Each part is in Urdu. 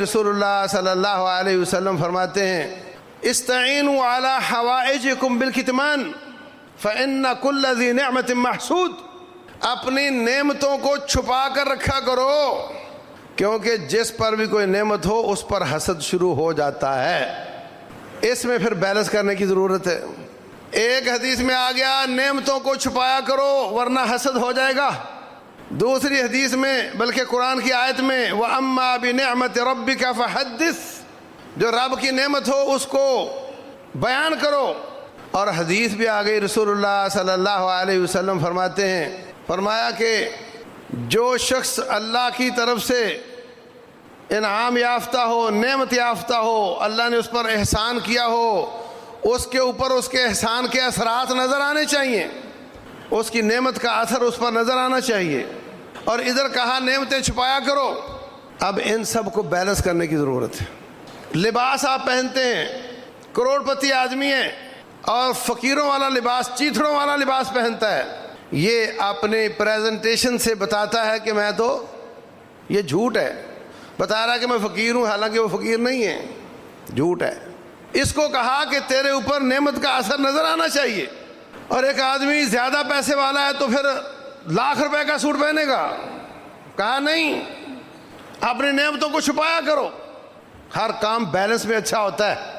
رسول اللہ صلی اللہ علیہ وسلم فرماتے ہیں استعینوا علی حوائجکم بالکتمان فإن کل ذی نعمت محسود، اپنی نعمتوں کو چھپا کر رکھا کرو کیونکہ جس پر بھی کوئی نعمت ہو اس پر حسد شروع ہو جاتا ہے۔ اس میں پھر بیلنس کرنے کی ضرورت ہے۔ ایک حدیث میں آ گیا نعمتوں کو چھپایا کرو ورنہ حسد ہو جائے گا، دوسری حدیث میں بلکہ قرآن کی آیت میں وَأَمَّا بِنِعْمَةِ رَبِّكَ فَحَدِّثْ، جو رب کی نعمت ہو اس کو بیان کرو۔ اور حدیث بھی آ گئی، رسول اللہ صلی اللہ علیہ وسلم فرماتے ہیں، فرمایا کہ جو شخص اللہ کی طرف سے انعام یافتہ ہو، نعمت یافتہ ہو، اللہ نے اس پر احسان کیا ہو، اس کے اوپر اس کے احسان کے اثرات نظر آنے چاہیے، اس کی نعمت کا اثر اس پر نظر آنا چاہیے۔ اور ادھر کہا نعمتیں چھپایا کرو۔ اب ان سب کو بیلنس کرنے کی ضرورت ہے۔ لباس آپ پہنتے ہیں، کروڑ پتی آدمی ہے اور فقیروں والا لباس، چیتھڑوں والا لباس پہنتا ہے، یہ اپنے پریزنٹیشن سے بتاتا ہے کہ میں تو، یہ جھوٹ ہے، بتا رہا ہے کہ میں فقیر ہوں حالانکہ وہ فقیر نہیں ہے، جھوٹ ہے۔ اس کو کہا کہ تیرے اوپر نعمت کا اثر نظر آنا چاہیے۔ اور ایک آدمی زیادہ پیسے والا ہے تو پھر لاکھ روپے کا سوٹ پہنے گا، کہا نہیں، اپنی نعمتوں کو چھپایا کرو۔ ہر کام بیلنس میں اچھا ہوتا ہے،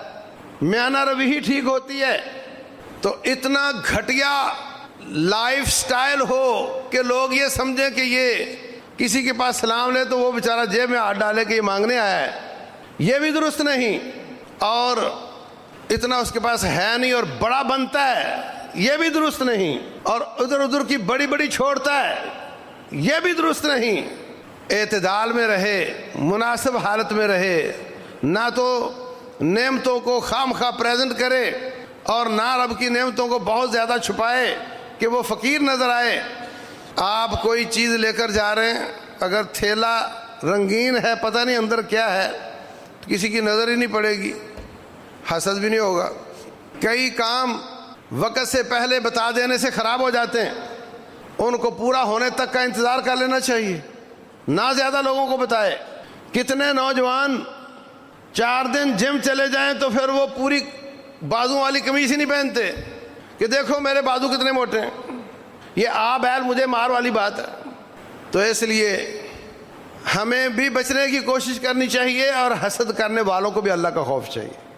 میانہ روی ہی ٹھیک ہوتی ہے۔ تو اتنا گھٹیا لائف سٹائل ہو کہ لوگ یہ سمجھیں کہ یہ کسی کے پاس سلام لے تو وہ بیچارہ جیب میں ہاتھ ڈالے کہ یہ مانگنے آیا ہے، یہ بھی درست نہیں۔ اور اتنا اس کے پاس ہے نہیں اور بڑا بنتا ہے، یہ بھی درست نہیں۔ اور ادھر ادھر کی بڑی بڑی چھوڑتا ہے، یہ بھی درست نہیں۔ اعتدال میں رہے، مناسب حالت میں رہے، نہ تو نعمتوں کو خام خواہ پریزنٹ کرے اور نہ رب کی نعمتوں کو بہت زیادہ چھپائے کہ وہ فقیر نظر آئے۔ آپ کوئی چیز لے کر جا رہے ہیں، اگر تھیلا رنگین ہے، پتہ نہیں اندر کیا ہے، تو کسی کی نظر ہی نہیں پڑے گی، حسد بھی نہیں ہوگا۔ کئی کام وقت سے پہلے بتا دینے سے خراب ہو جاتے ہیں، ان کو پورا ہونے تک کا انتظار کر لینا چاہیے، نہ زیادہ لوگوں کو بتائے۔ کتنے نوجوان 4 دن جم چلے جائیں تو پھر وہ پوری بازو والی قمیص ہی نہیں پہنتے کہ دیکھو میرے بازو کتنے موٹے ہیں، یہ آ بیل مجھے مار والی بات ہے۔ تو اس لیے ہمیں بھی بچنے کی کوشش کرنی چاہیے اور حسد کرنے والوں کو بھی اللہ کا خوف چاہیے۔